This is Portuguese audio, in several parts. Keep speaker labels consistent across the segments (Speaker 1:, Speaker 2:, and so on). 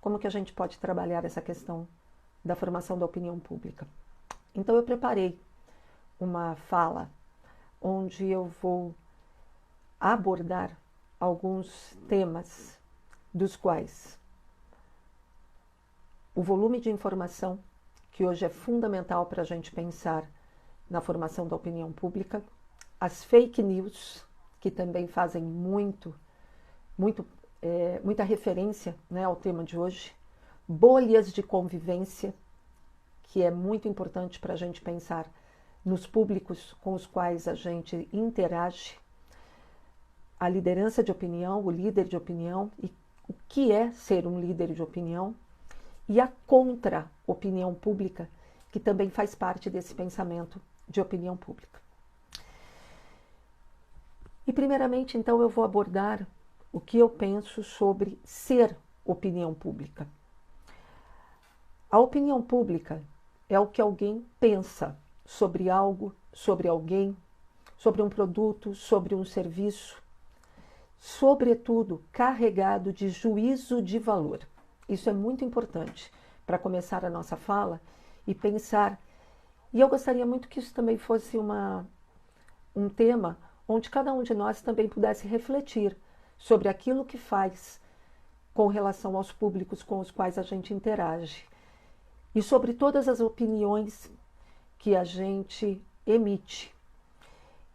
Speaker 1: como que a gente pode trabalhar essa questão da formação da opinião pública. Então eu preparei uma fala onde eu vou abordar alguns temas dos quais o volume de informação, que hoje é fundamental para a gente pensar na formação da opinião pública, as fake news, que também fazem muita referência, né, ao tema de hoje, bolhas de convivência, que é muito importante para a gente pensar nos públicos com os quais a gente interage, a liderança de opinião, o líder de opinião, e o que é ser um líder de opinião, e a contra-opinião pública, que também faz parte desse pensamento de opinião pública. E primeiramente, então, eu vou abordar o que eu penso sobre ser opinião pública. A opinião pública é o que alguém pensa sobre algo, sobre alguém, sobre um produto, sobre um serviço, sobretudo carregado de juízo de valor. Isso é muito importante para começar a nossa fala e pensar. E eu gostaria muito que isso também fosse um tema onde cada um de nós também pudesse refletir sobre aquilo que faz com relação aos públicos com os quais a gente interage e sobre todas as opiniões que a gente emite.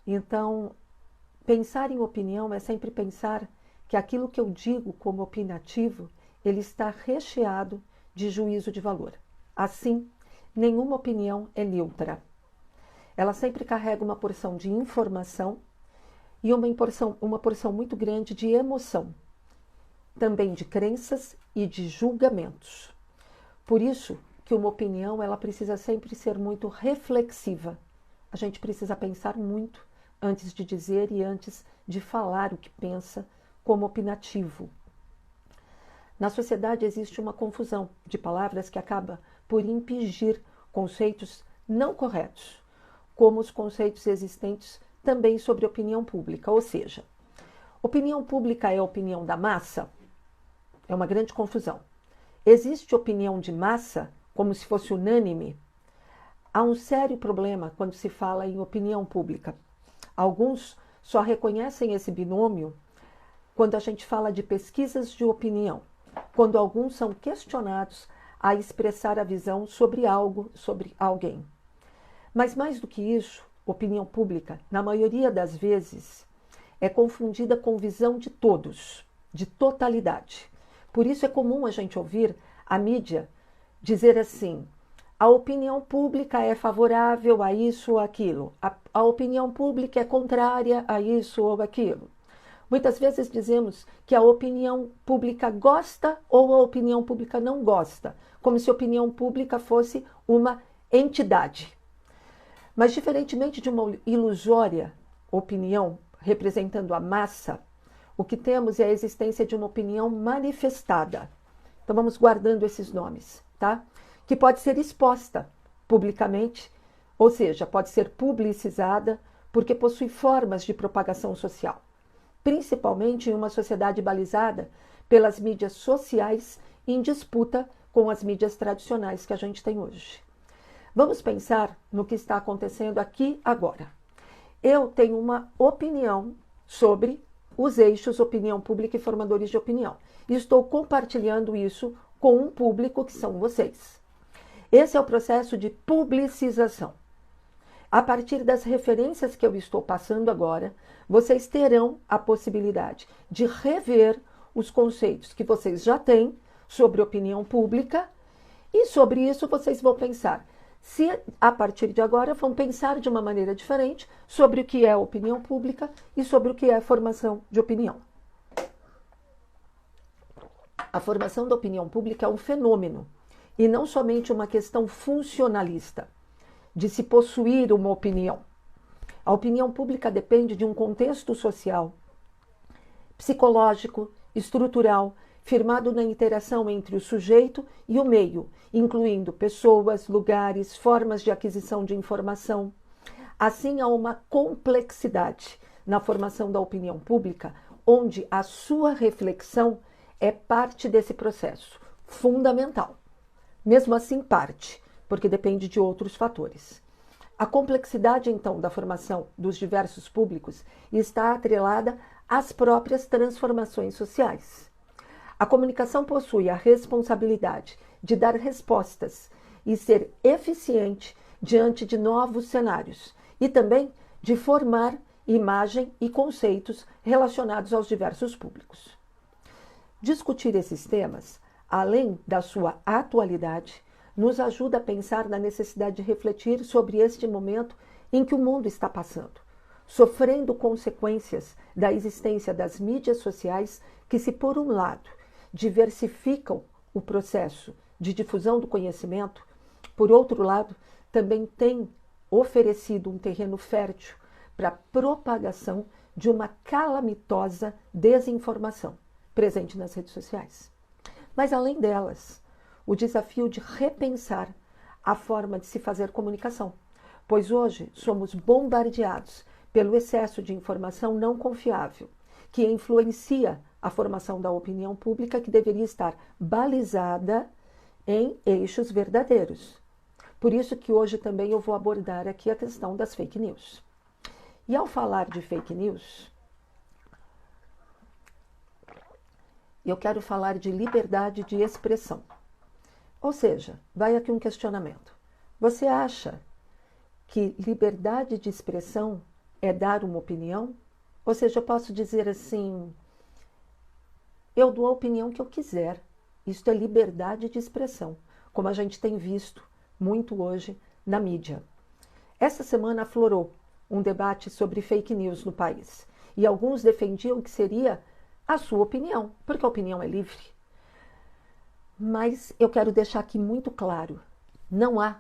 Speaker 1: Então, pensar em opinião é sempre pensar que aquilo que eu digo como opinativo, ele está recheado de juízo de valor. Assim, nenhuma opinião é neutra. Ela sempre carrega uma porção de informação e uma porção muito grande de emoção, também de crenças e de julgamentos. Por isso que uma opinião ela precisa sempre ser muito reflexiva. A gente precisa pensar muito antes de dizer e antes de falar o que pensa como opinativo. Na sociedade existe uma confusão de palavras que acaba por impingir conceitos não corretos, como os conceitos existentes também sobre opinião pública. Ou seja, opinião pública é a opinião da massa? É uma grande confusão. Existe opinião de massa como se fosse unânime? Há um sério problema quando se fala em opinião pública. Alguns só reconhecem esse binômio quando a gente fala de pesquisas de opinião, quando alguns são questionados a expressar a visão sobre algo, sobre alguém. Mas mais do que isso, opinião pública, na maioria das vezes, é confundida com visão de todos, de totalidade. Por isso é comum a gente ouvir a mídia dizer assim: a opinião pública é favorável a isso ou aquilo, a opinião pública é contrária a isso ou aquilo. Muitas vezes dizemos que a opinião pública gosta ou a opinião pública não gosta, como se a opinião pública fosse uma entidade. Mas, diferentemente de uma ilusória opinião representando a massa, o que temos é a existência de uma opinião manifestada. Então, vamos guardando esses nomes, tá? Que pode ser exposta publicamente, ou seja, pode ser publicizada, porque possui formas de propagação social, principalmente em uma sociedade balizada pelas mídias sociais em disputa com as mídias tradicionais que a gente tem hoje. Vamos pensar no que está acontecendo aqui agora. Eu tenho uma opinião sobre os eixos opinião pública e formadores de opinião. E estou compartilhando isso com um público que são vocês. Esse é o processo de publicização. A partir das referências que eu estou passando agora, vocês terão a possibilidade de rever os conceitos que vocês já têm sobre opinião pública e sobre isso vocês vão pensar. Se a partir de agora vão pensar de uma maneira diferente sobre o que é opinião pública e sobre o que é formação de opinião. A formação da opinião pública é um fenômeno e não somente uma questão funcionalista, de se possuir uma opinião. A opinião pública depende de um contexto social, psicológico, estrutural, firmado na interação entre o sujeito e o meio, incluindo pessoas, lugares, formas de aquisição de informação. Assim, há uma complexidade na formação da opinião pública, onde a sua reflexão é parte desse processo, fundamental. Mesmo assim, parte, porque depende de outros fatores. A complexidade, então, da formação dos diversos públicos está atrelada às próprias transformações sociais. A comunicação possui a responsabilidade de dar respostas e ser eficiente diante de novos cenários e também de formar imagem e conceitos relacionados aos diversos públicos. Discutir esses temas, além da sua atualidade, nos ajuda a pensar na necessidade de refletir sobre este momento em que o mundo está passando, sofrendo consequências da existência das mídias sociais que, se por um lado diversificam o processo de difusão do conhecimento, por outro lado, também têm oferecido um terreno fértil para a propagação de uma calamitosa desinformação presente nas redes sociais. Mas, além delas, o desafio de repensar a forma de se fazer comunicação, pois hoje somos bombardeados pelo excesso de informação não confiável, que influencia a formação da opinião pública, que deveria estar balizada em eixos verdadeiros. Por isso que hoje também eu vou abordar aqui a questão das fake news. E ao falar de fake news, eu quero falar de liberdade de expressão. Ou seja, vai aqui um questionamento. Você acha que liberdade de expressão é dar uma opinião? Ou seja, eu posso dizer assim, eu dou a opinião que eu quiser. Isso é liberdade de expressão, como a gente tem visto muito hoje na mídia. Essa semana aflorou um debate sobre fake news no país. E alguns defendiam que seria a sua opinião, porque a opinião é livre. Mas eu quero deixar aqui muito claro, não há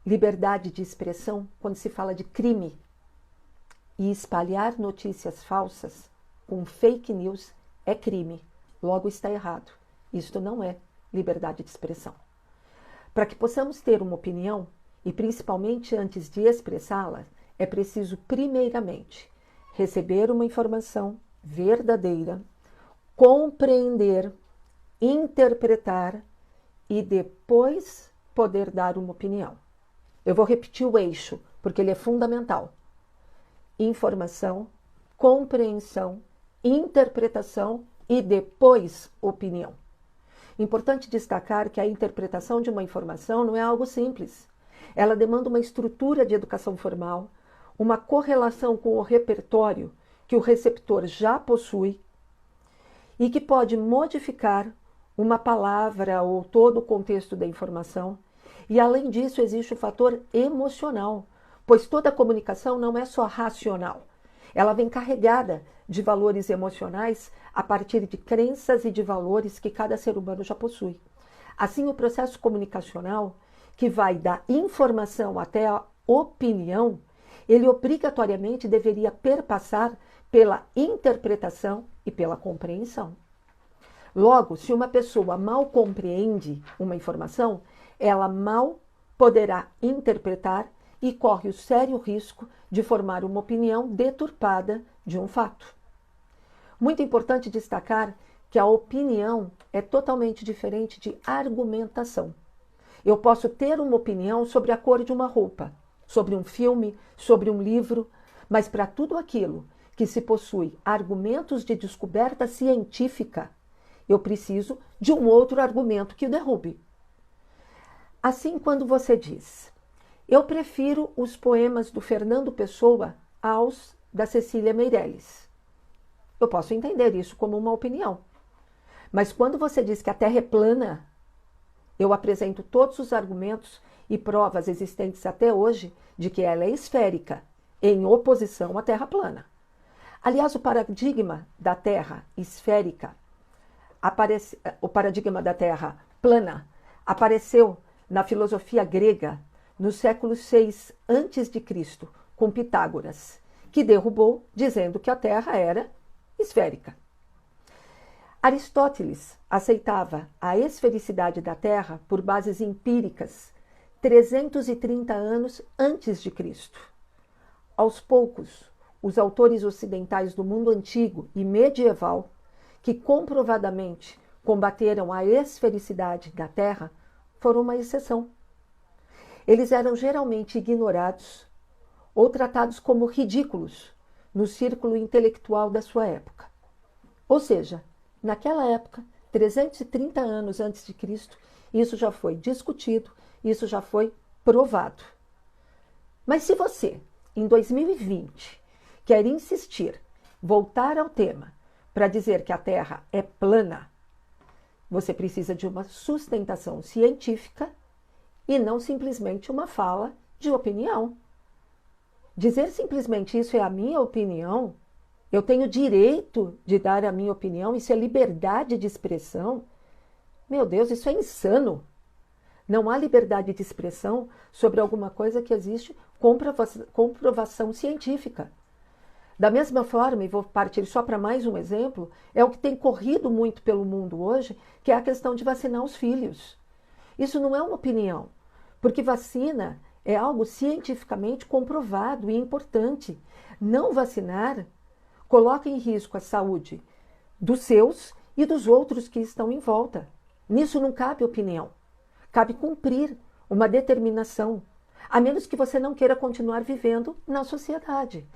Speaker 1: liberdade de expressão quando se fala de crime. E espalhar notícias falsas com fake news é crime, logo está errado. Isto não é liberdade de expressão. Para que possamos ter uma opinião, e principalmente antes de expressá-la, é preciso, primeiramente, receber uma informação verdadeira, compreender, interpretar e depois poder dar uma opinião. Eu vou repetir o eixo, porque ele é fundamental. Informação, compreensão, interpretação e depois opinião. Importante destacar que a interpretação de uma informação não é algo simples. Ela demanda uma estrutura de educação formal, uma correlação com o repertório que o receptor já possui e que pode modificar uma palavra ou todo o contexto da informação. E, além disso, existe o fator emocional, pois toda comunicação não é só racional. Ela vem carregada de valores emocionais a partir de crenças e de valores que cada ser humano já possui. Assim, o processo comunicacional, que vai da informação até a opinião, ele obrigatoriamente deveria perpassar pela interpretação e pela compreensão. Logo, se uma pessoa mal compreende uma informação, ela mal poderá interpretar e corre o sério risco de formar uma opinião deturpada de um fato. Muito importante destacar que a opinião é totalmente diferente de argumentação. Eu posso ter uma opinião sobre a cor de uma roupa, sobre um filme, sobre um livro, mas para tudo aquilo que se possui argumentos de descoberta científica, eu preciso de um outro argumento que o derrube. Assim, quando você diz, eu prefiro os poemas do Fernando Pessoa aos da Cecília Meirelles, eu posso entender isso como uma opinião. Mas quando você diz que a Terra é plana, eu apresento todos os argumentos e provas existentes até hoje de que ela é esférica, em oposição à Terra plana. Aliás, o paradigma da Terra esférica, o paradigma da Terra plana, apareceu na filosofia grega no século VI a.C., com Pitágoras, que derrubou dizendo que a Terra era esférica. Aristóteles aceitava a esfericidade da Terra por bases empíricas 330 anos antes de Cristo. Aos poucos, os autores ocidentais do mundo antigo e medieval, que comprovadamente combateram a esfericidade da Terra foram uma exceção. Eles eram geralmente ignorados ou tratados como ridículos no círculo intelectual da sua época. Ou seja, naquela época, 330 anos antes de Cristo, isso já foi discutido, isso já foi provado. Mas se você, em 2020, quer insistir, voltar ao tema para dizer que a Terra é plana, você precisa de uma sustentação científica e não simplesmente uma fala de opinião. Dizer simplesmente isso é a minha opinião, eu tenho direito de dar a minha opinião, isso é liberdade de expressão. Meu Deus, isso é insano. Não há liberdade de expressão sobre alguma coisa que existe comprovação científica. Da mesma forma, e vou partir só para mais um exemplo, é o que tem corrido muito pelo mundo hoje, que é a questão de vacinar os filhos. Isso não é uma opinião, porque vacina é algo cientificamente comprovado e importante. Não vacinar coloca em risco a saúde dos seus e dos outros que estão em volta. Nisso não cabe opinião. Cabe cumprir uma determinação, a menos que você não queira continuar vivendo na sociedade.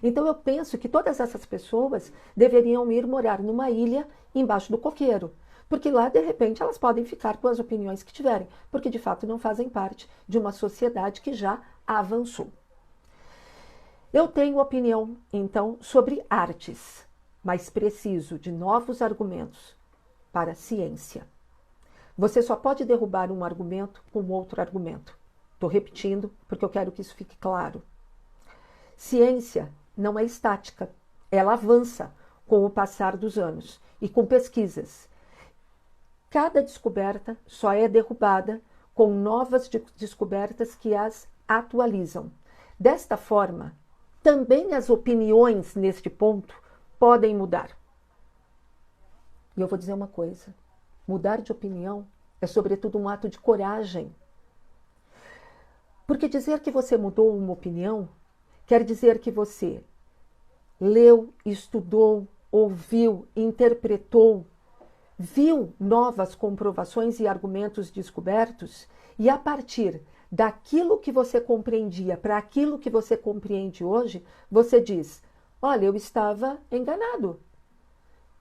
Speaker 1: Então eu penso que todas essas pessoas deveriam ir morar numa ilha embaixo do coqueiro, porque lá, de repente, elas podem ficar com as opiniões que tiverem, porque de fato não fazem parte de uma sociedade que já avançou. Eu tenho opinião, então, sobre artes, mas preciso de novos argumentos para a ciência. Você só pode derrubar um argumento com outro argumento. Estou repetindo porque eu quero que isso fique claro. Ciência não é estática, ela avança com o passar dos anos e com pesquisas. Cada descoberta só é derrubada com novas descobertas que as atualizam. Desta forma, também as opiniões neste ponto podem mudar. E eu vou dizer uma coisa, mudar de opinião é sobretudo um ato de coragem. Porque dizer que você mudou uma opinião quer dizer que você leu, estudou, ouviu, interpretou, viu novas comprovações e argumentos descobertos e a partir daquilo que você compreendia para aquilo que você compreende hoje, você diz, olha, eu estava enganado.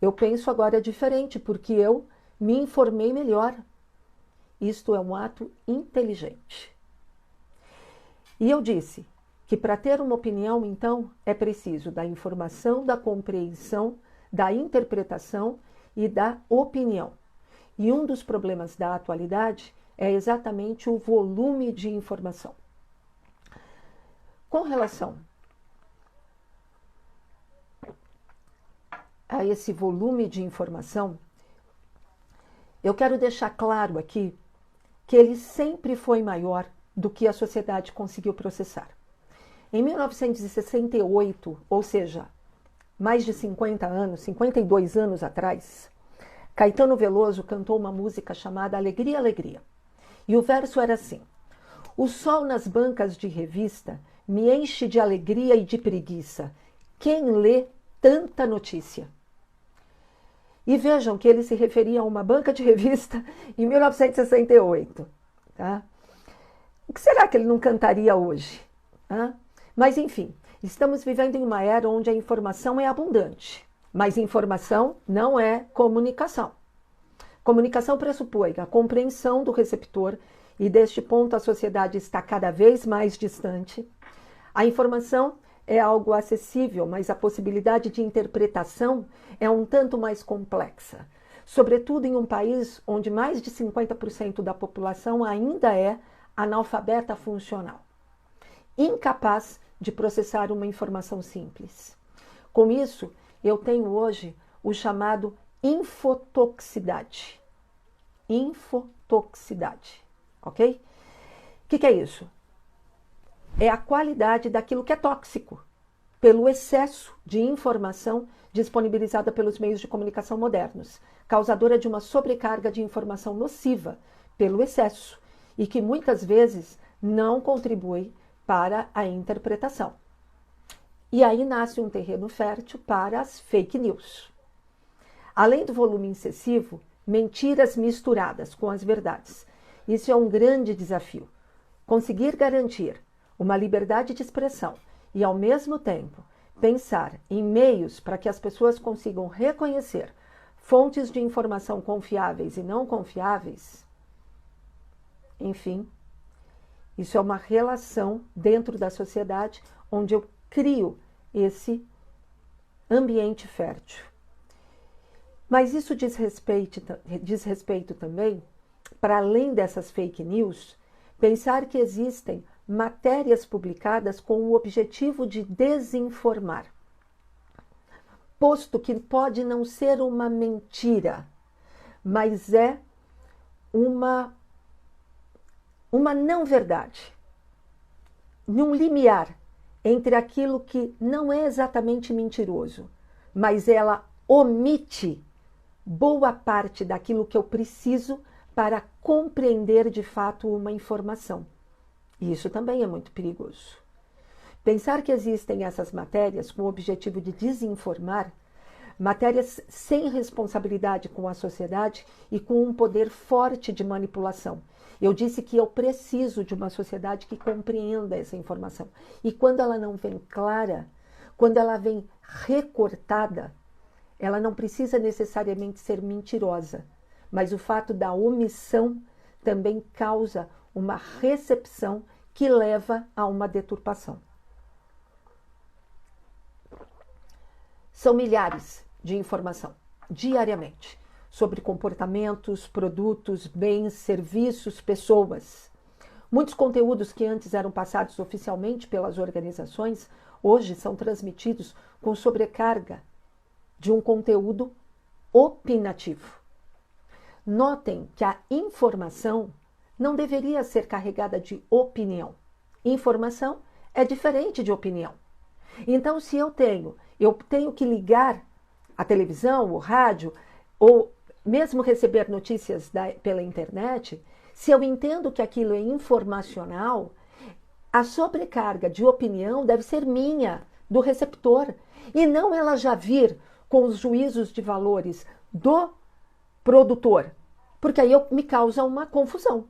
Speaker 1: Eu penso agora diferente porque eu me informei melhor. Isto é um ato inteligente. E eu disse que para ter uma opinião, então, é preciso da informação, da compreensão, da interpretação e da opinião. E um dos problemas da atualidade é exatamente o volume de informação. Com relação a esse volume de informação, eu quero deixar claro aqui que ele sempre foi maior do que a sociedade conseguiu processar. Em 1968, ou seja, mais de 50 anos, 52 anos atrás, Caetano Veloso cantou uma música chamada Alegria, Alegria. E o verso era assim: o sol nas bancas de revista me enche de alegria e de preguiça. Quem lê tanta notícia? E vejam que ele se referia a uma banca de revista em 1968. Tá? O que será que ele não cantaria hoje? Tá? Mas, enfim, estamos vivendo em uma era onde a informação é abundante, mas informação não é comunicação. Comunicação pressupõe a compreensão do receptor e, deste ponto, a sociedade está cada vez mais distante. A informação é algo acessível, mas a possibilidade de interpretação é um tanto mais complexa, sobretudo em um país onde mais de 50% da população ainda é analfabeta funcional, incapaz de processar uma informação simples. Com isso, eu tenho hoje o chamado infotoxicidade. Infotoxicidade, ok? O que é isso? É a qualidade daquilo que é tóxico, pelo excesso de informação disponibilizada pelos meios de comunicação modernos, causadora de uma sobrecarga de informação nociva pelo excesso e que muitas vezes não contribui para a interpretação. E aí nasce um terreno fértil para as fake news. Além do volume excessivo, mentiras misturadas com as verdades. Isso é um grande desafio. Conseguir garantir uma liberdade de expressão e, ao mesmo tempo, pensar em meios para que as pessoas consigam reconhecer fontes de informação confiáveis e não confiáveis, enfim, isso é uma relação dentro da sociedade onde eu crio esse ambiente fértil. Mas isso diz respeito também, para além dessas fake news, pensar que existem matérias publicadas com o objetivo de desinformar. Posto que pode não ser uma mentira, mas é uma não verdade, num limiar entre aquilo que não é exatamente mentiroso, mas ela omite boa parte daquilo que eu preciso para compreender de fato uma informação. E isso também é muito perigoso. Pensar que existem essas matérias com o objetivo de desinformar, matérias sem responsabilidade com a sociedade e com um poder forte de manipulação. Eu disse que eu preciso de uma sociedade que compreenda essa informação. E quando ela não vem clara, quando ela vem recortada, ela não precisa necessariamente ser mentirosa, mas o fato da omissão também causa uma recepção que leva a uma deturpação. São milhares de informação, diariamente, sobre comportamentos, produtos, bens, serviços, pessoas. Muitos conteúdos que antes eram passados oficialmente pelas organizações, hoje são transmitidos com sobrecarga de um conteúdo opinativo. Notem que a informação não deveria ser carregada de opinião. Informação é diferente de opinião. Então, se eu tenho que ligar a televisão, o rádio, ou mesmo receber notícias pela internet, se eu entendo que aquilo é informacional, a sobrecarga de opinião deve ser minha, do receptor, e não ela já vir com os juízos de valores do produtor, porque aí me causa uma confusão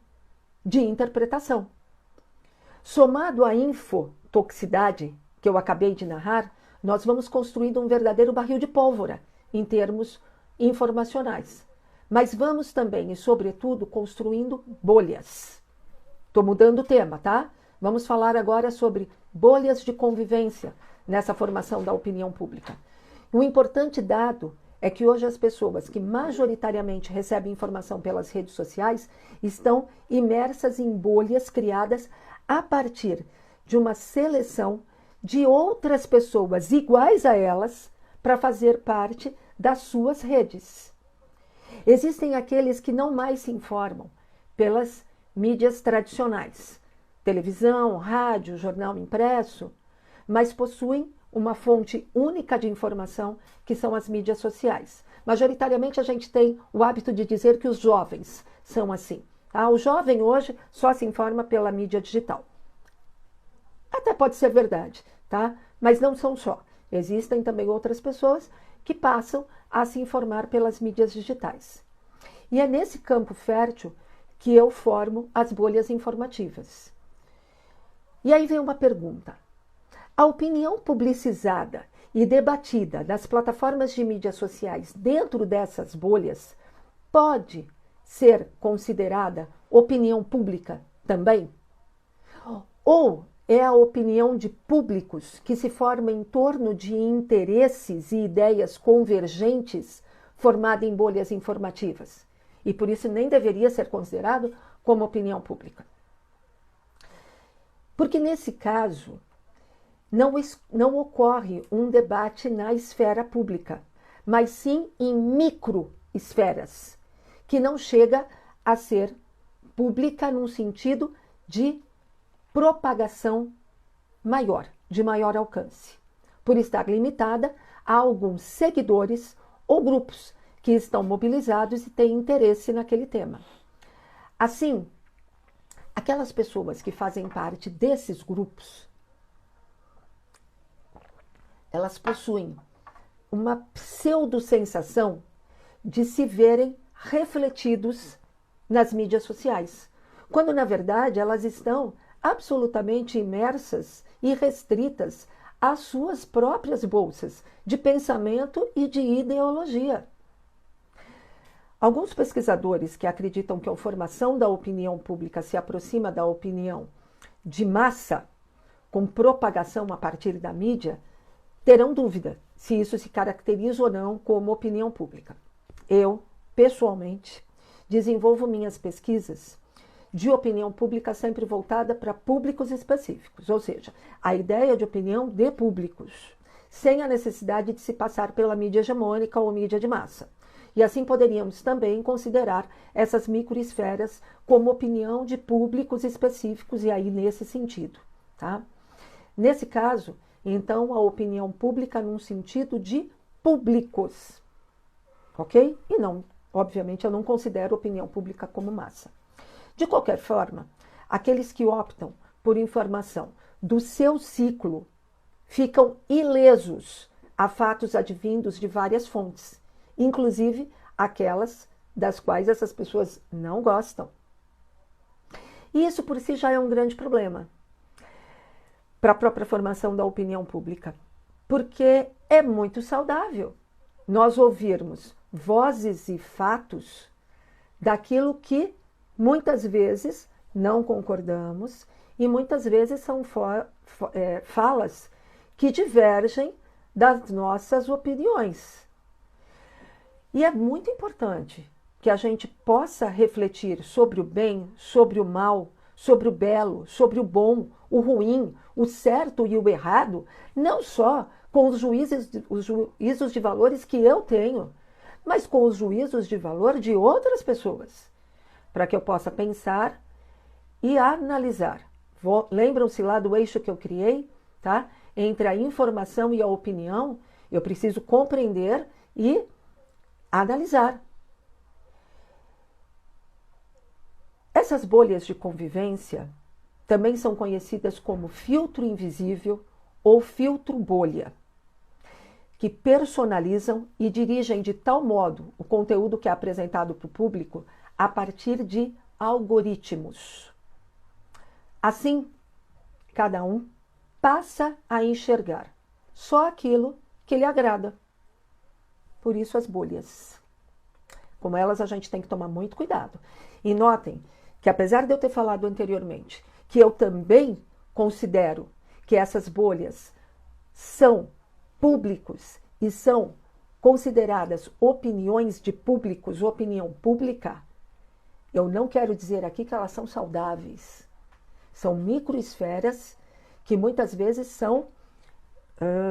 Speaker 1: de interpretação. Somado à infotoxicidade que eu acabei de narrar, nós vamos construindo um verdadeiro barril de pólvora em termos informacionais. Mas vamos também, e sobretudo, construindo bolhas. Estou mudando o tema, tá? Vamos falar agora sobre bolhas de convivência nessa formação da opinião pública. Um importante dado é que hoje as pessoas que majoritariamente recebem informação pelas redes sociais estão imersas em bolhas criadas a partir de uma seleção de outras pessoas iguais a elas para fazer parte das suas redes. Existem aqueles que não mais se informam pelas mídias tradicionais, televisão, rádio, jornal impresso, mas possuem uma fonte única de informação, que são as mídias sociais. Majoritariamente a gente tem o hábito de dizer que os jovens são assim. Tá? O jovem hoje só se informa pela mídia digital. Até pode ser verdade, tá? Mas não são só. Existem também outras pessoas que passam a se informar pelas mídias digitais. E é nesse campo fértil que eu formo as bolhas informativas. E aí vem uma pergunta. A opinião publicizada e debatida nas plataformas de mídias sociais dentro dessas bolhas pode ser considerada opinião pública também? Ou é a opinião de públicos que se forma em torno de interesses e ideias convergentes formada em bolhas informativas? E por isso nem deveria ser considerado como opinião pública. Porque nesse caso, não ocorre um debate na esfera pública, mas sim em microesferas, que não chega a ser pública num sentido de propagação maior, de maior alcance, por estar limitada a alguns seguidores ou grupos que estão mobilizados e têm interesse naquele tema. Assim, aquelas pessoas que fazem parte desses grupos, elas possuem uma pseudo-sensação de se verem refletidos nas mídias sociais, quando na verdade elas estão absolutamente imersas e restritas às suas próprias bolsas de pensamento e de ideologia. Alguns pesquisadores que acreditam que a formação da opinião pública se aproxima da opinião de massa, com propagação a partir da mídia, terão dúvida se isso se caracteriza ou não como opinião pública. Eu, pessoalmente, desenvolvo minhas pesquisas de opinião pública sempre voltada para públicos específicos, ou seja, a ideia de opinião de públicos, sem a necessidade de se passar pela mídia hegemônica ou mídia de massa. E assim poderíamos também considerar essas microesferas como opinião de públicos específicos, e aí nesse sentido, tá? Nesse caso, então, a opinião pública num sentido de públicos, ok? E não, obviamente, eu não considero opinião pública como massa. De qualquer forma, aqueles que optam por informação do seu ciclo ficam ilesos a fatos advindos de várias fontes, inclusive aquelas das quais essas pessoas não gostam. E isso por si já é um grande problema para a própria formação da opinião pública, porque é muito saudável nós ouvirmos vozes e fatos daquilo que muitas vezes não concordamos e muitas vezes são falas que divergem das nossas opiniões. E é muito importante que a gente possa refletir sobre o bem, sobre o mal, sobre o belo, sobre o bom, o ruim, o certo e o errado, não só com os juízos de valores que eu tenho, mas com os juízos de valor de outras pessoas, para que eu possa pensar e analisar. Lembram-se lá do eixo que eu criei, tá? Entre a informação e a opinião, eu preciso compreender e analisar. Essas bolhas de convivência também são conhecidas como filtro invisível ou filtro bolha, que personalizam e dirigem de tal modo o conteúdo que é apresentado para o público a partir de algoritmos. Assim, cada um passa a enxergar só aquilo que lhe agrada. Por isso as bolhas. Com elas a gente tem que tomar muito cuidado. E notem que apesar de eu ter falado anteriormente que eu também considero que essas bolhas são públicos e são consideradas opiniões de públicos, opinião pública, eu não quero dizer aqui que elas são saudáveis. São microesferas que muitas vezes são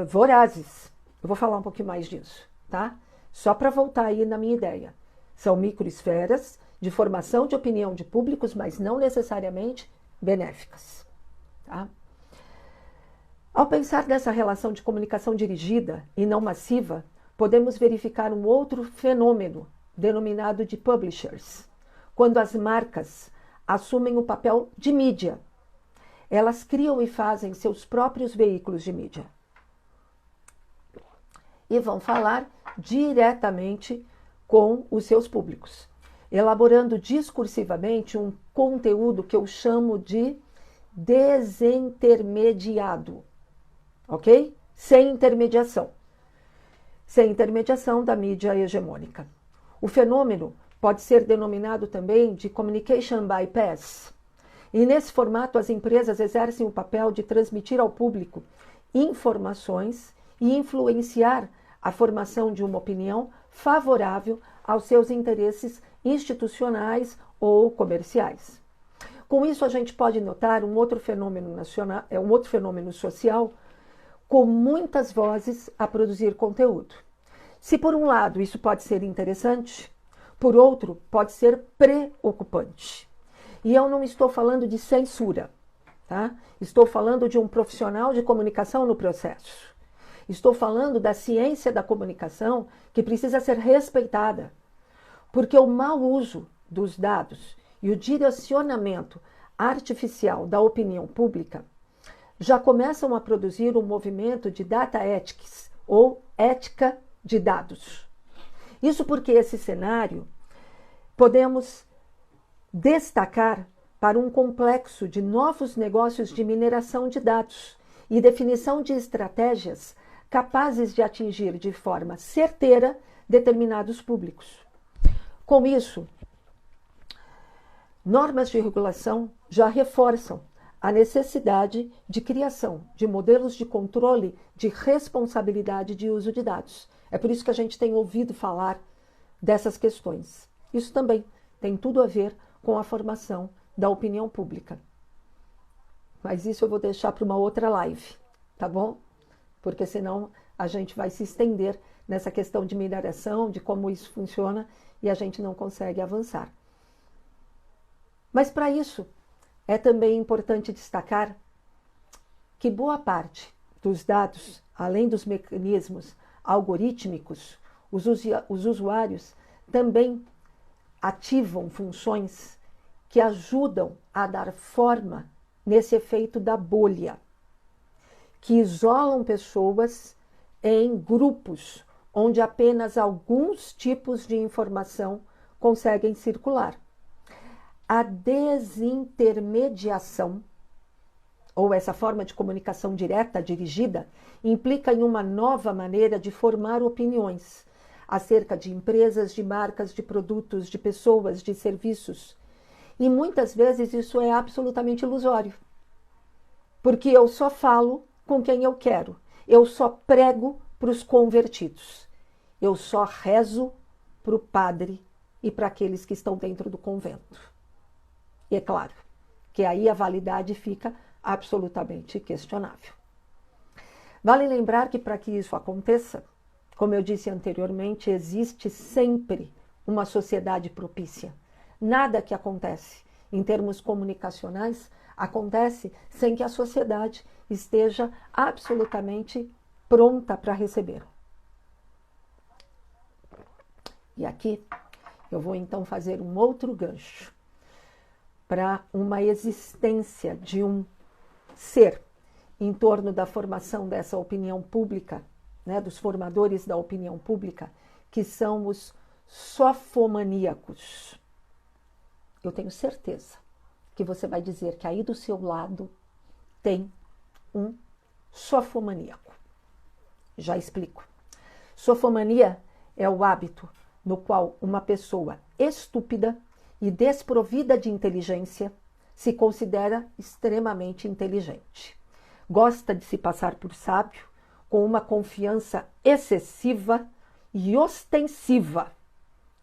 Speaker 1: vorazes. Eu vou falar um pouquinho mais disso, tá? Só para voltar aí na minha ideia. São microesferas de formação de opinião de públicos, mas não necessariamente benéficas, tá? Ao pensar nessa relação de comunicação dirigida e não massiva, podemos verificar um outro fenômeno denominado de publishers, quando as marcas assumem o papel de mídia. Elas criam e fazem seus próprios veículos de mídia e vão falar diretamente com os seus públicos, elaborando discursivamente um conteúdo que eu chamo de desintermediado, ok? Sem intermediação da mídia hegemônica. O fenômeno pode ser denominado também de communication bypass. E nesse formato as empresas exercem o papel de transmitir ao público informações e influenciar a formação de uma opinião favorável aos seus interesses institucionais ou comerciais. Com isso, a gente pode notar um outro fenômeno social com muitas vozes a produzir conteúdo. Se por um lado isso pode ser interessante, por outro pode ser preocupante. E eu não estou falando de censura, tá? Estou falando de um profissional de comunicação no processo. Estou falando da ciência da comunicação que precisa ser respeitada, porque o mau uso dos dados e o direcionamento artificial da opinião pública já começam a produzir um movimento de data ethics, ou ética de dados. Isso porque esse cenário podemos destacar para um complexo de novos negócios de mineração de dados e definição de estratégias capazes de atingir de forma certeira determinados públicos. Com isso, normas de regulação já reforçam a necessidade de criação de modelos de controle de responsabilidade de uso de dados. É por isso que a gente tem ouvido falar dessas questões. Isso também tem tudo a ver com a formação da opinião pública. Mas isso eu vou deixar para uma outra live, tá bom? Porque senão a gente vai se estender nessa questão de mineração, de como isso funciona, e a gente não consegue avançar. Mas para isso, é também importante destacar que boa parte dos dados, além dos mecanismos algorítmicos, os usuários também ativam funções que ajudam a dar forma nesse efeito da bolha, que isolam pessoas em grupos onde apenas alguns tipos de informação conseguem circular. A desintermediação, ou essa forma de comunicação direta, dirigida, implica em uma nova maneira de formar opiniões acerca de empresas, de marcas, de produtos, de pessoas, de serviços. E muitas vezes isso é absolutamente ilusório, porque eu só falo com quem eu quero, eu só prego para os convertidos, eu só rezo para o padre e para aqueles que estão dentro do convento. E é claro que aí a validade fica absolutamente questionável. Vale lembrar que para que isso aconteça, como eu disse anteriormente, existe sempre uma sociedade propícia. Nada que acontece em termos comunicacionais acontece sem que a sociedade esteja absolutamente pronta para receber. E aqui eu vou então fazer um outro gancho para uma existência de um ser em torno da formação dessa opinião pública, né, dos formadores da opinião pública, que são os sofomaníacos. Eu tenho certeza que você vai dizer que aí do seu lado tem um sofomaníaco. Já explico. Sofomania é o hábito no qual uma pessoa estúpida e desprovida de inteligência se considera extremamente inteligente. Gosta de se passar por sábio com uma confiança excessiva e ostensiva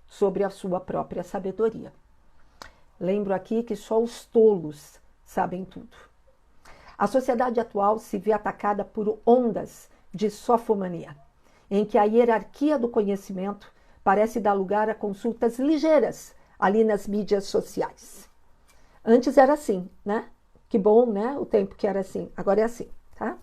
Speaker 1: sobre a sua própria sabedoria. Lembro aqui que só os tolos sabem tudo. A sociedade atual se vê atacada por ondas de sofomania, em que a hierarquia do conhecimento parece dar lugar a consultas ligeiras ali nas mídias sociais. Antes era assim, né? Que bom, né? O tempo que era assim. Agora é assim, tá?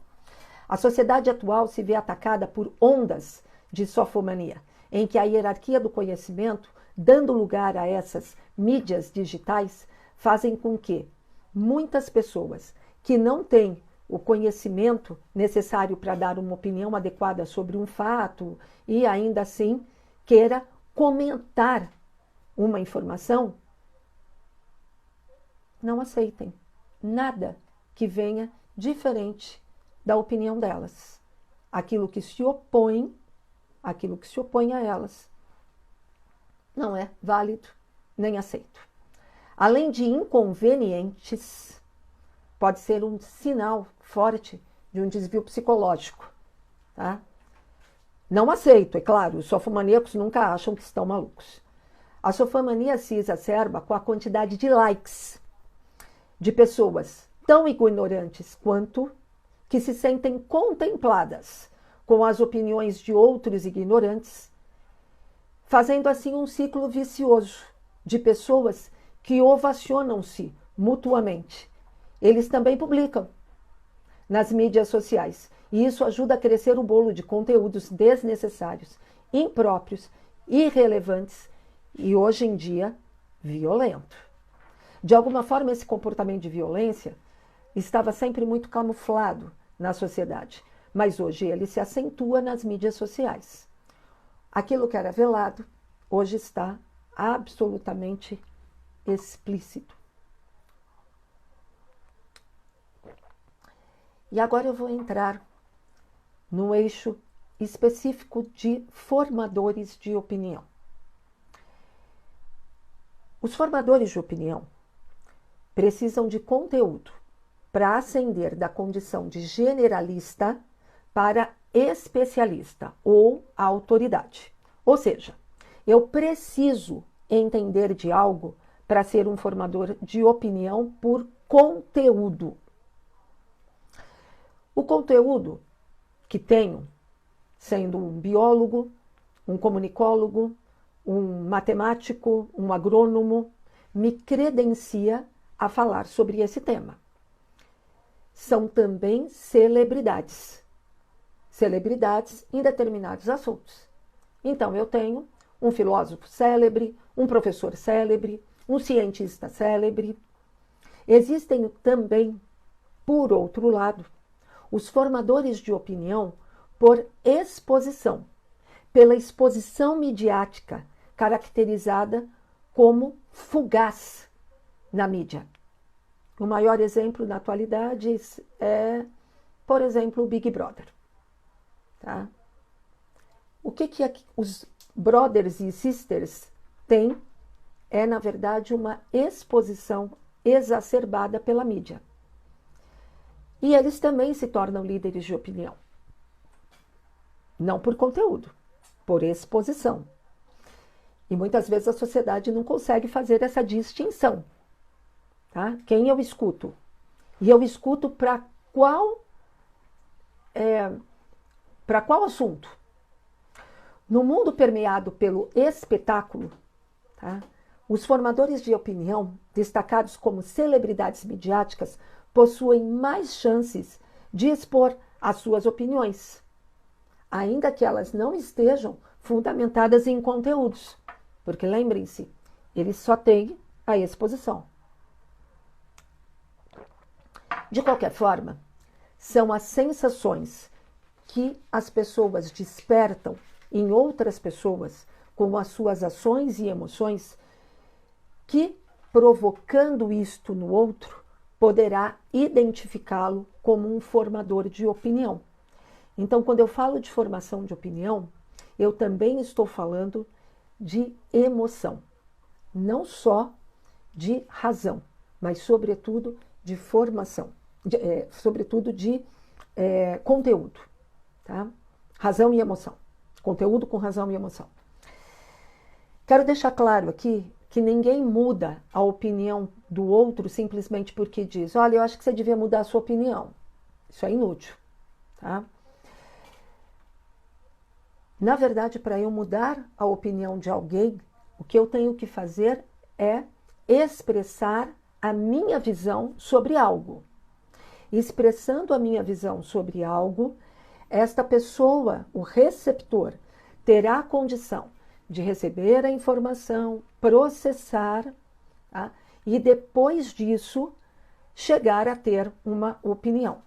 Speaker 1: A sociedade atual se vê atacada por ondas de sofomania, em que a hierarquia do conhecimento, dando lugar a essas mídias digitais, fazem com que muitas pessoas que não têm o conhecimento necessário para dar uma opinião adequada sobre um fato e ainda assim queira comentar uma informação, não aceitem nada que venha diferente da opinião delas. Aquilo que se opõe a elas não é válido nem aceito. Além de inconvenientes, pode ser um sinal forte de um desvio psicológico, tá? Não aceito, é claro, os sofomaníacos nunca acham que estão malucos. A sofomania se exacerba com a quantidade de likes de pessoas tão ignorantes quanto que se sentem contempladas com as opiniões de outros ignorantes, fazendo assim um ciclo vicioso de pessoas que ovacionam-se mutuamente. Eles também publicam nas mídias sociais e isso ajuda a crescer o bolo de conteúdos desnecessários, impróprios, irrelevantes e, hoje em dia, violento. De alguma forma, esse comportamento de violência estava sempre muito camuflado na sociedade, mas hoje ele se acentua nas mídias sociais. Aquilo que era velado, hoje está absolutamente explícito. E agora eu vou entrar no eixo específico de formadores de opinião. Os formadores de opinião precisam de conteúdo para ascender da condição de generalista para especialista ou autoridade. Ou seja, eu preciso entender de algo para ser um formador de opinião por conteúdo. O conteúdo que tenho, sendo um biólogo, um comunicólogo, um matemático, um agrônomo, me credencia a falar sobre esse tema. São também celebridades. Celebridades em determinados assuntos. Então, eu tenho um filósofo célebre, um professor célebre, um cientista célebre. Existem também, por outro lado, os formadores de opinião por exposição, pela exposição midiática, caracterizada como fugaz na mídia. O maior exemplo na atualidade é, por exemplo, o Big Brother. Tá? O que os brothers e sisters têm é, na verdade, uma exposição exacerbada pela mídia. E eles também se tornam líderes de opinião. Não por conteúdo, por exposição. E muitas vezes a sociedade não consegue fazer essa distinção. Tá? Quem eu escuto? E eu escuto para qual assunto? No mundo permeado pelo espetáculo, tá? Os formadores de opinião, destacados como celebridades midiáticas, possuem mais chances de expor as suas opiniões, ainda que elas não estejam fundamentadas em conteúdos, porque lembrem-se, eles só têm a exposição. De qualquer forma, são as sensações que as pessoas despertam em outras pessoas com as suas ações e emoções que, provocando isto no outro, poderá identificá-lo como um formador de opinião. Então, quando eu falo de formação de opinião, eu também estou falando de emoção, não só de razão, mas sobretudo de formação, sobretudo de conteúdo, tá? Razão e emoção, conteúdo com razão e emoção. Quero deixar claro aqui que ninguém muda a opinião do outro simplesmente porque diz, olha, eu acho que você devia mudar a sua opinião. Isso é inútil, tá? Na verdade, para eu mudar a opinião de alguém, o que eu tenho que fazer é expressar a minha visão sobre algo. Expressando a minha visão sobre algo, esta pessoa, o receptor, terá a condição de receber a informação, processar, tá? E depois disso chegar a ter uma opinião.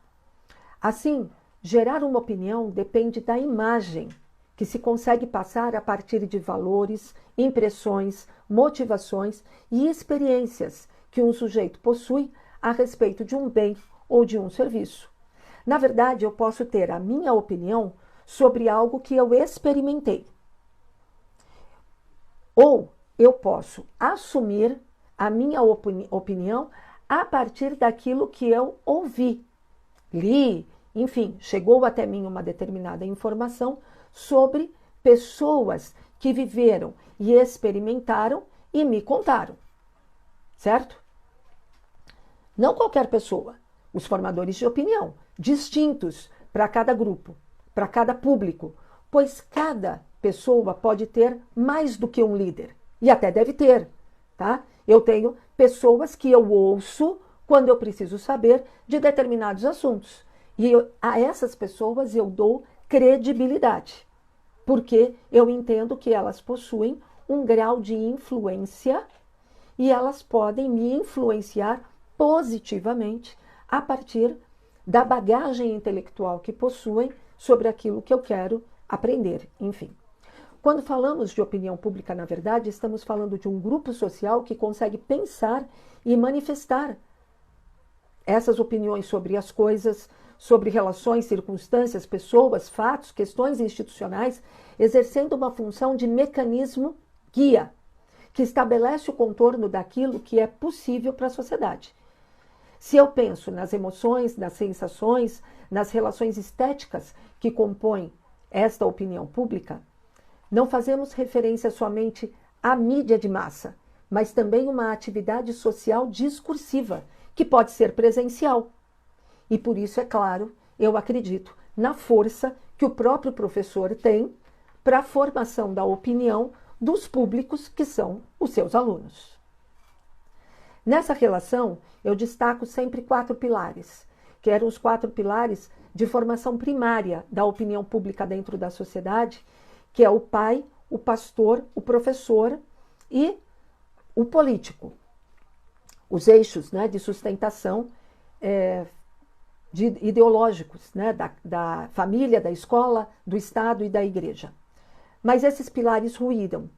Speaker 1: Assim, gerar uma opinião depende da imagem que se consegue passar a partir de valores, impressões, motivações e experiências que um sujeito possui a respeito de um bem ou de um serviço. Na verdade, eu posso ter a minha opinião sobre algo que eu experimentei. Ou eu posso assumir a minha opinião a partir daquilo que eu ouvi, li, enfim, chegou até mim uma determinada informação sobre pessoas que viveram e experimentaram e me contaram, certo? Não qualquer pessoa, os formadores de opinião, distintos para cada grupo, para cada público, pois cada pessoa pode ter mais do que um líder, e até deve ter, tá? Eu tenho pessoas que eu ouço quando eu preciso saber de determinados assuntos, e a essas pessoas eu dou credibilidade, porque eu entendo que elas possuem um grau de influência e elas podem me influenciar positivamente a partir da bagagem intelectual que possuem sobre aquilo que eu quero aprender, enfim. Quando falamos de opinião pública, na verdade, estamos falando de um grupo social que consegue pensar e manifestar essas opiniões sobre as coisas, sobre relações, circunstâncias, pessoas, fatos, questões institucionais, exercendo uma função de mecanismo guia, que estabelece o contorno daquilo que é possível para a sociedade. Se eu penso nas emoções, nas sensações, nas relações estéticas que compõem esta opinião pública, não fazemos referência somente à mídia de massa, mas também uma atividade social discursiva, que pode ser presencial. E por isso, é claro, eu acredito na força que o próprio professor tem para a formação da opinião dos públicos que são os seus alunos. Nessa relação, eu destaco sempre 4 pilares, que eram os 4 pilares de formação primária da opinião pública dentro da sociedade, que é o pai, o pastor, o professor e o político. Os eixos, né, de sustentação ideológicos, né, da família, da escola, do Estado e da igreja. Mas esses pilares ruíram.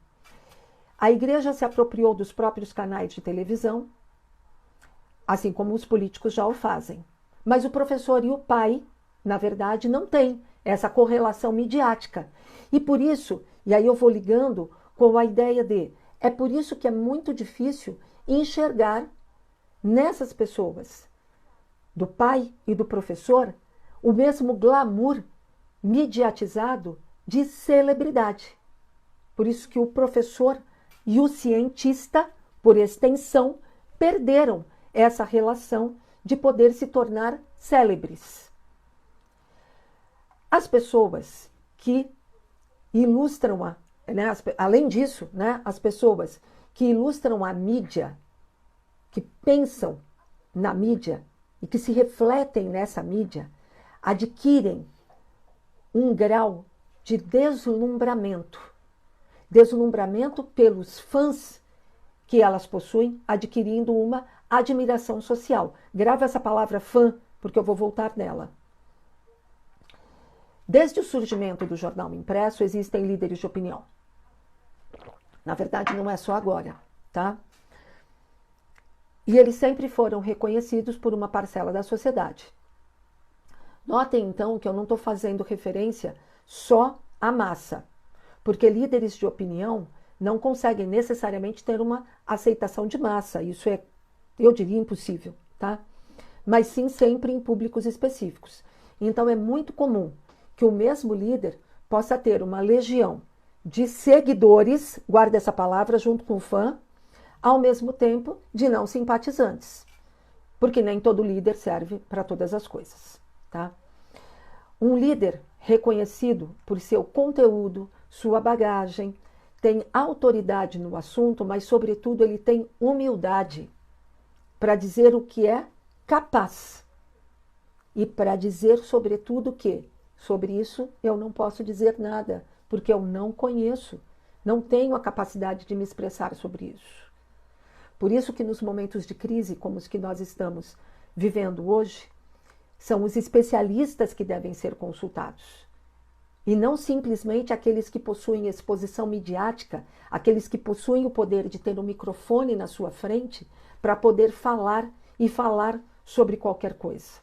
Speaker 1: A igreja se apropriou dos próprios canais de televisão, assim como os políticos já o fazem. Mas o professor e o pai, na verdade, não têm essa correlação midiática. E por isso, e aí eu vou ligando com a ideia é por isso que é muito difícil enxergar nessas pessoas, do pai e do professor, o mesmo glamour mediatizado de celebridade. Por isso que o professor e o cientista, por extensão, perderam essa relação de poder se tornar célebres. As pessoas que ilustram, além disso, né, as pessoas que ilustram a mídia, que pensam na mídia e que se refletem nessa mídia, adquirem um grau de deslumbramento. Deslumbramento pelos fãs que elas possuem, adquirindo uma admiração social. Grava essa palavra fã, porque eu vou voltar nela. Desde o surgimento do jornal impresso, existem líderes de opinião. Na verdade, não é só agora, tá? E eles sempre foram reconhecidos por uma parcela da sociedade. Notem, então, que eu não estou fazendo referência só à massa, porque líderes de opinião não conseguem necessariamente ter uma aceitação de massa. Isso é, eu diria, impossível, tá? Mas sim sempre em públicos específicos. Então é muito comum que o mesmo líder possa ter uma legião de seguidores, guarda essa palavra junto com o fã, ao mesmo tempo de não simpatizantes. Porque nem todo líder serve para todas as coisas, tá? Um líder reconhecido por seu conteúdo, sua bagagem, tem autoridade no assunto, mas, sobretudo, ele tem humildade para dizer o que é capaz. E para dizer, sobretudo, que sobre isso eu não posso dizer nada, porque eu não conheço, não tenho a capacidade de me expressar sobre isso. Por isso que nos momentos de crise, como os que nós estamos vivendo hoje, são os especialistas que devem ser consultados. E não simplesmente aqueles que possuem exposição midiática, aqueles que possuem o poder de ter um microfone na sua frente para poder falar e falar sobre qualquer coisa.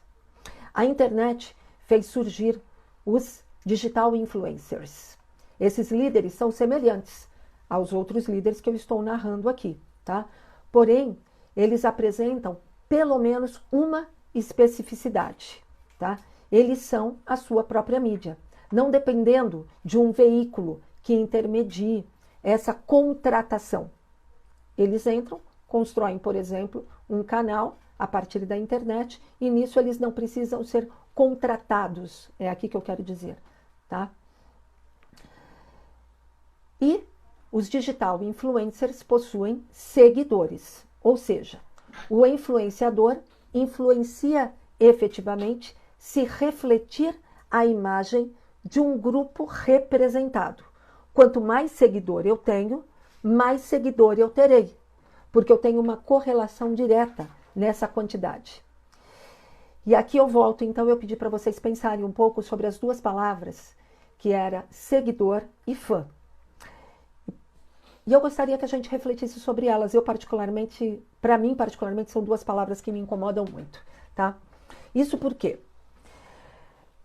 Speaker 1: A internet fez surgir os digital influencers. Esses líderes são semelhantes aos outros líderes que eu estou narrando aqui, tá? Porém, eles apresentam pelo menos uma especificidade, tá? Eles são a sua própria mídia, não dependendo de um veículo que intermedie essa contratação. Eles entram, constroem, por exemplo, um canal a partir da internet e nisso eles não precisam ser contratados, é aqui que eu quero dizer, tá? E os digital influencers possuem seguidores, ou seja, o influenciador influencia efetivamente se refletir a imagem de um grupo representado. Quanto mais seguidor eu tenho, mais seguidor eu terei, porque eu tenho uma correlação direta nessa quantidade. E aqui eu volto, então eu pedi para vocês pensarem um pouco sobre as duas palavras, que era seguidor e fã. E eu gostaria que a gente refletisse sobre elas. Eu particularmente, para mim particularmente, são duas palavras que me incomodam muito, tá? Isso porque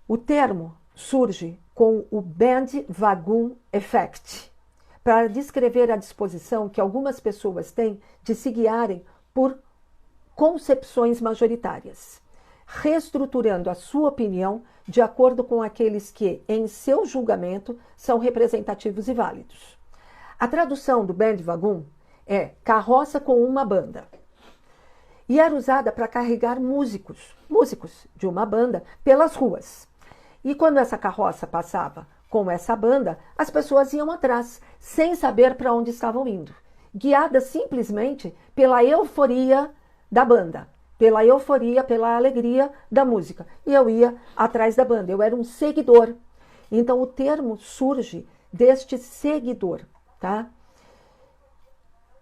Speaker 1: o termo surge com o Bandwagon Effect, para descrever a disposição que algumas pessoas têm de se guiarem por concepções majoritárias, reestruturando a sua opinião de acordo com aqueles que, em seu julgamento, são representativos e válidos. A tradução do bandwagon é carroça com uma banda. E era usada para carregar músicos de uma banda pelas ruas. E quando essa carroça passava com essa banda, as pessoas iam atrás, sem saber para onde estavam indo, guiadas simplesmente pela euforia da banda, pela euforia, pela alegria da música. E eu ia atrás da banda, eu era um seguidor. Então o termo surge deste seguidor, tá?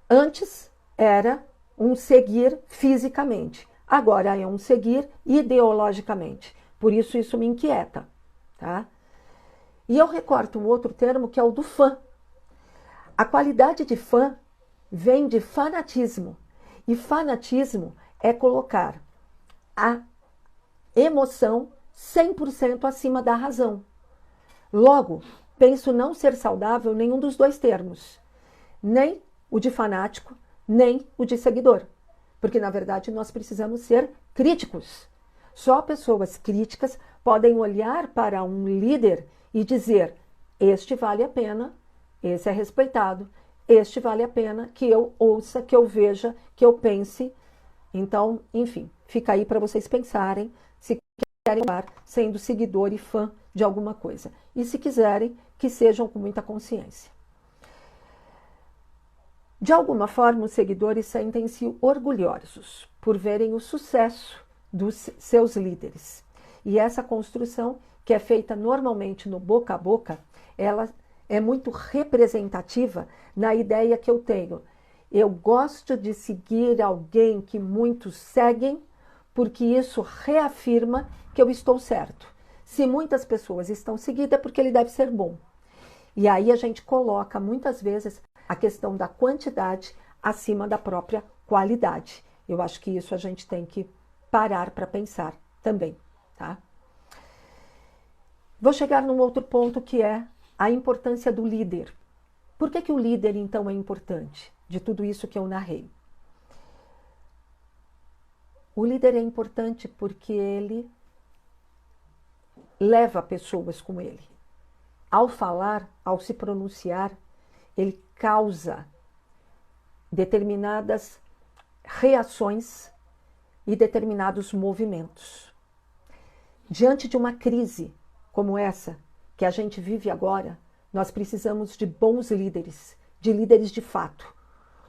Speaker 1: Antes era um seguir fisicamente, agora é um seguir ideologicamente. Por isso me inquieta, tá? E eu recorto um outro termo que é o do fã. A qualidade de fã vem de fanatismo. E fanatismo é colocar a emoção 100% acima da razão. Logo, penso não ser saudável nenhum dos dois termos. Nem o de fanático, nem o de seguidor. Porque, na verdade, nós precisamos ser críticos. Só pessoas críticas podem olhar para um líder e dizer: este vale a pena, esse é respeitado, este vale a pena que eu ouça, que eu veja, que eu pense. Então, enfim, fica aí para vocês pensarem se querem estar sendo seguidor e fã de alguma coisa. E se quiserem, que sejam com muita consciência. De alguma forma, os seguidores sentem-se orgulhosos por verem o sucesso dos seus líderes. E essa construção, que é feita normalmente no boca a boca, ela é muito representativa na ideia que eu tenho. Eu gosto de seguir alguém que muitos seguem, porque isso reafirma que eu estou certo. Se muitas pessoas estão seguidas, é porque ele deve ser bom. E aí a gente coloca, muitas vezes, a questão da quantidade acima da própria qualidade. Eu acho que isso a gente tem que parar para pensar também, tá? Vou chegar num outro ponto, que é a importância do líder. Por que o líder, então, é importante de tudo isso que eu narrei? O líder é importante porque ele leva pessoas com ele. Ao falar, ao se pronunciar, ele causa determinadas reações e determinados movimentos. Diante de uma crise como essa que a gente vive agora, nós precisamos de bons líderes, de líderes de fato.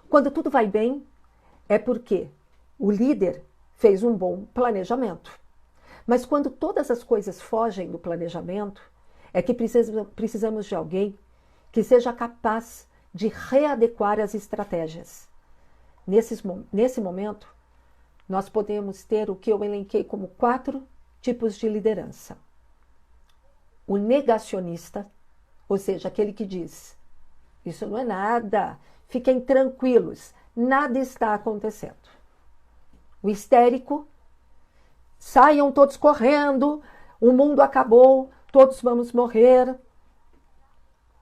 Speaker 1: Quando tudo vai bem, é porque o líder fez um bom planejamento. Mas quando todas as coisas fogem do planejamento, é que precisamos de alguém que seja capaz de readequar as estratégias. Nesse momento, nós podemos ter o que eu elenquei como 4 tipos de liderança. O negacionista, ou seja, aquele que diz: isso não é nada, fiquem tranquilos, nada está acontecendo. O histérico: saiam todos correndo, o mundo acabou, todos vamos morrer.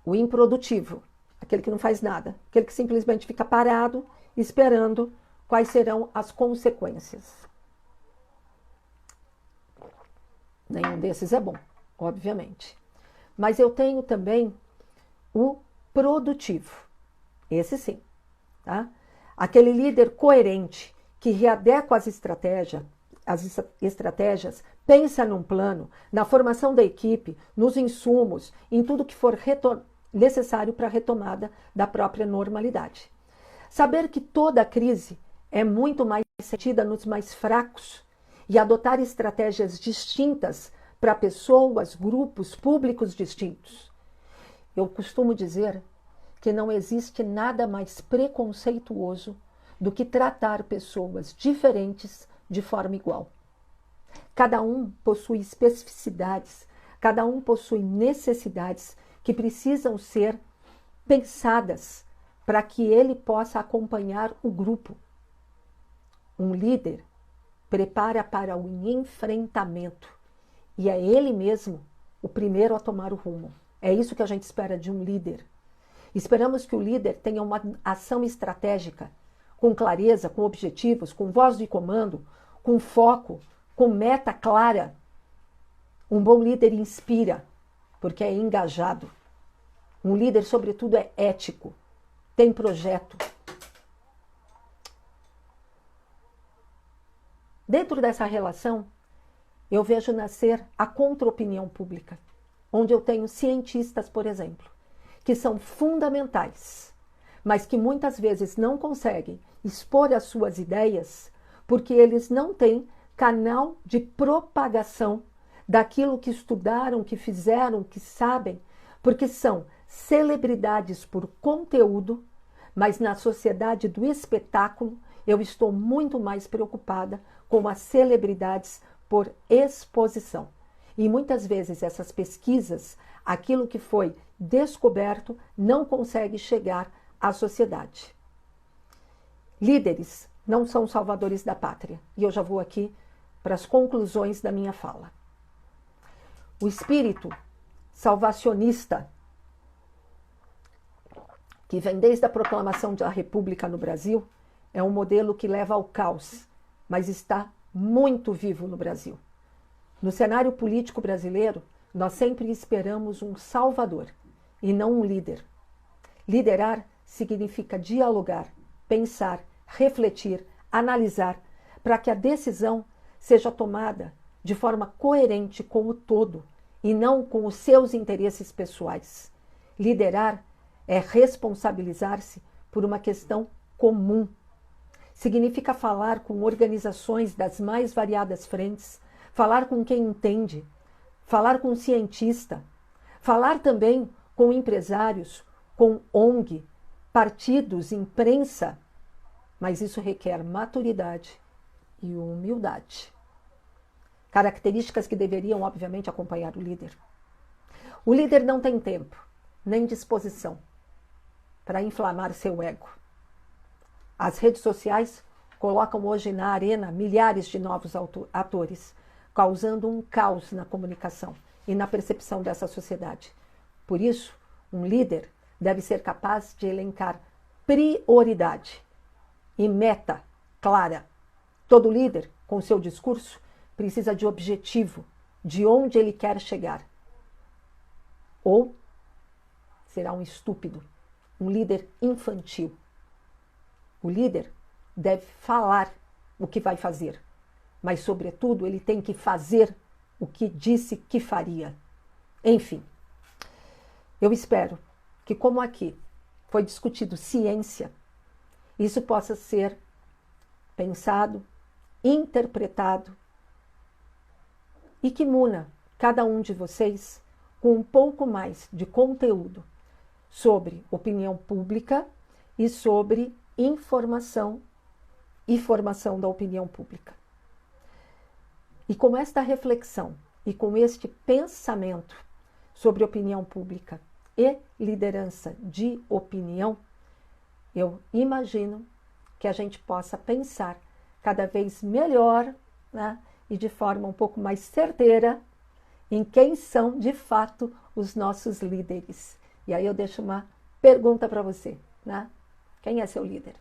Speaker 1: O improdutivo, aquele que não faz nada, aquele que simplesmente fica parado, esperando quais serão as consequências. Nenhum desses é bom, obviamente. Mas eu tenho também o produtivo. Esse sim, tá? Aquele líder coerente que readequa as estratégias, pensa num plano, na formação da equipe, nos insumos, em tudo que for necessário para a retomada da própria normalidade. Saber que toda crise é muito mais sentida nos mais fracos e adotar estratégias distintas para pessoas, grupos, públicos distintos. Eu costumo dizer que não existe nada mais preconceituoso do que tratar pessoas diferentes de forma igual. Cada um possui especificidades, cada um possui necessidades que precisam ser pensadas para que ele possa acompanhar o grupo. Um líder prepara para o enfrentamento e é ele mesmo o primeiro a tomar o rumo. É isso que a gente espera de um líder. Esperamos que o líder tenha uma ação estratégica, com clareza, com objetivos, com voz de comando, com foco, com meta clara. Um bom líder inspira, porque é engajado. Um líder, sobretudo, é ético, tem projeto. Dentro dessa relação, eu vejo nascer a contra-opinião pública, onde eu tenho cientistas, por exemplo, que são fundamentais, mas que muitas vezes não conseguem expor as suas ideias porque eles não têm canal de propagação daquilo que estudaram, que fizeram, que sabem, porque são celebridades por conteúdo, mas na sociedade do espetáculo eu estou muito mais preocupada com as celebridades por exposição. E muitas vezes essas pesquisas, aquilo que foi descoberto, não consegue chegar à sociedade. Líderes não são salvadores da pátria. E eu já vou aqui para as conclusões da minha fala. O espírito salvacionista, que vem desde a proclamação da República no Brasil, é um modelo que leva ao caos, mas está muito vivo no Brasil. No cenário político brasileiro, nós sempre esperamos um salvador e não um líder. Liderar significa dialogar, pensar, refletir, analisar, para que a decisão seja tomada de forma coerente com o todo e não com os seus interesses pessoais. Liderar é responsabilizar-se por uma questão comum. Significa falar com organizações das mais variadas frentes, falar com quem entende, falar com cientista, falar também com empresários, com ONG, partidos, imprensa, mas isso requer maturidade e humildade. Características que deveriam, obviamente, acompanhar o líder. O líder não tem tempo, nem disposição para inflamar seu ego. As redes sociais colocam hoje na arena milhares de novos atores, causando um caos na comunicação e na percepção dessa sociedade. Por isso, um líder deve ser capaz de elencar prioridade e meta clara. Todo líder, com seu discurso, precisa de objetivo, de onde ele quer chegar. Ou será um estúpido, um líder infantil. O líder deve falar o que vai fazer, mas, sobretudo, ele tem que fazer o que disse que faria. Enfim, eu espero que, como aqui foi discutido ciência, isso possa ser pensado, interpretado e que muna cada um de vocês com um pouco mais de conteúdo sobre opinião pública e sobre informação e formação da opinião pública. E com esta reflexão e com este pensamento sobre opinião pública e liderança de opinião, eu imagino que a gente possa pensar cada vez melhor, né, e de forma um pouco mais certeira em quem são de fato os nossos líderes. E aí eu deixo uma pergunta para você, né? Quem é seu líder?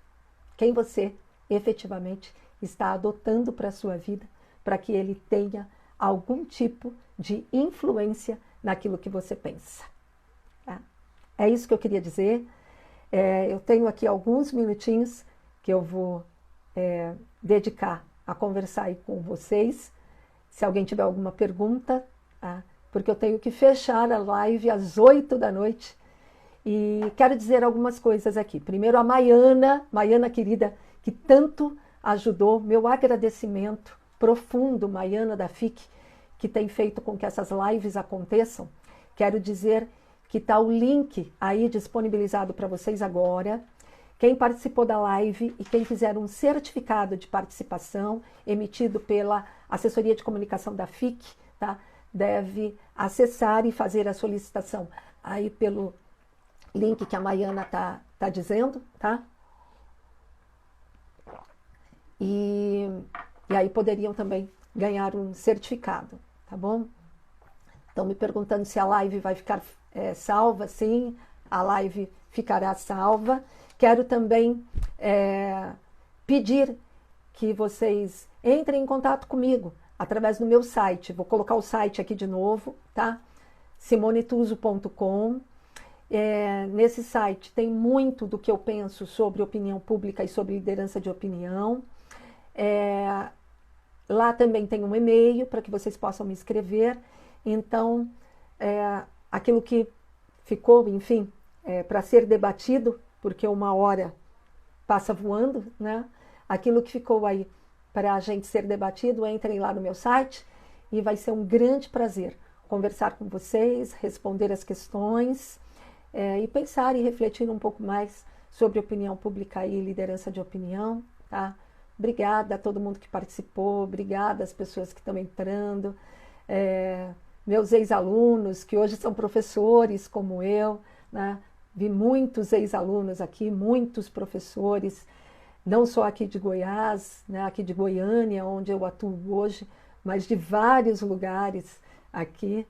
Speaker 1: Quem você efetivamente está adotando para a sua vida para que ele tenha algum tipo de influência naquilo que você pensa? Tá? É isso que eu queria dizer. Eu tenho aqui alguns minutinhos que eu vou dedicar a conversar aí com vocês. Se alguém tiver alguma pergunta, porque eu tenho que fechar a live às 8 da noite. E quero dizer algumas coisas aqui. Primeiro, a Maiana querida, que tanto ajudou, meu agradecimento profundo, Maiana da FIC, que tem feito com que essas lives aconteçam. Quero dizer que está o link aí disponibilizado para vocês agora. Quem participou da live e quem quiser um certificado de participação emitido pela Assessoria de Comunicação da FIC, tá, deve acessar e fazer a solicitação aí pelo link que a Maiana tá está dizendo, tá? E aí poderiam também ganhar um certificado, tá bom? Estão me perguntando se a live vai ficar salva. Sim, a live ficará salva. Quero também pedir que vocês entrem em contato comigo através do meu site. Vou colocar o site aqui de novo, tá? simonetuso.com. Nesse site tem muito do que eu penso sobre opinião pública e sobre liderança de opinião. Lá também tem um e-mail para que vocês possam me escrever. Então, aquilo que ficou, enfim, para ser debatido, porque uma hora passa voando, né? Aquilo que ficou aí para a gente ser debatido, entrem lá no meu site e vai ser um grande prazer conversar com vocês, responder as questões e pensar e refletir um pouco mais sobre opinião pública e liderança de opinião, tá? Obrigada a todo mundo que participou, obrigada às pessoas que estão entrando, meus ex-alunos, que hoje são professores como eu, né? Vi muitos ex-alunos aqui, muitos professores, não só aqui de Goiás, né? Aqui de Goiânia, onde eu atuo hoje, mas de vários lugares aqui.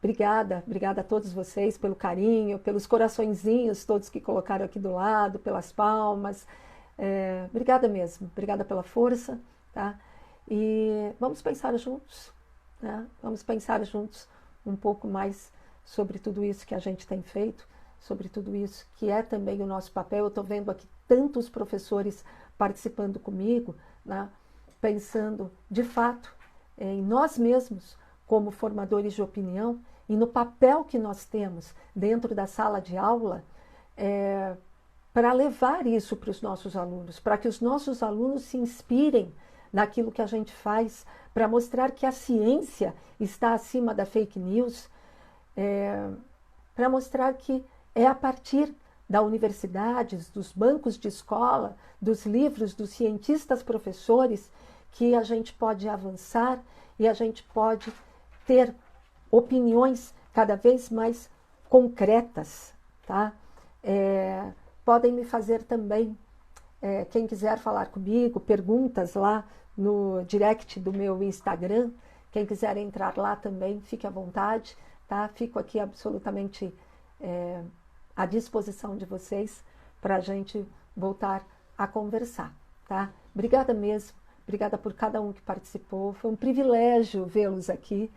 Speaker 1: Obrigada a todos vocês pelo carinho, pelos coraçõezinhos todos que colocaram aqui do lado, pelas palmas. Obrigada mesmo, obrigada pela força, tá? E vamos pensar juntos, né? Vamos pensar juntos um pouco mais sobre tudo isso que a gente tem feito, sobre tudo isso que é também o nosso papel. Eu estou vendo aqui tantos professores participando comigo, né? Pensando de fato em nós mesmos como formadores de opinião e no papel que nós temos dentro da sala de aula para levar isso para os nossos alunos, para que os nossos alunos se inspirem naquilo que a gente faz, para mostrar que a ciência está acima da fake news, para mostrar que é a partir das universidades, dos bancos de escola, dos livros, dos cientistas professores, que a gente pode avançar e a gente pode ter opiniões cada vez mais concretas, tá? Podem me fazer também, quem quiser falar comigo, perguntas lá no direct do meu Instagram. Quem quiser entrar lá também, fique à vontade, tá? Fico aqui absolutamente à disposição de vocês para a gente voltar a conversar, tá? Obrigada mesmo, obrigada por cada um que participou. Foi um privilégio vê-los aqui,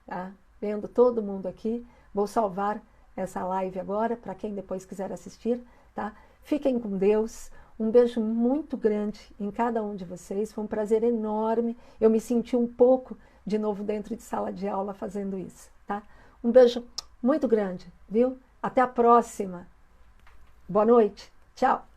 Speaker 1: tá? Vendo todo mundo aqui. Vou salvar essa live agora para quem depois quiser assistir, tá? Fiquem com Deus. Um beijo muito grande em cada um de vocês. Foi um prazer enorme. Eu me senti um pouco de novo dentro de sala de aula fazendo isso, tá? Um beijo muito grande, viu? Até a próxima. Boa noite. Tchau.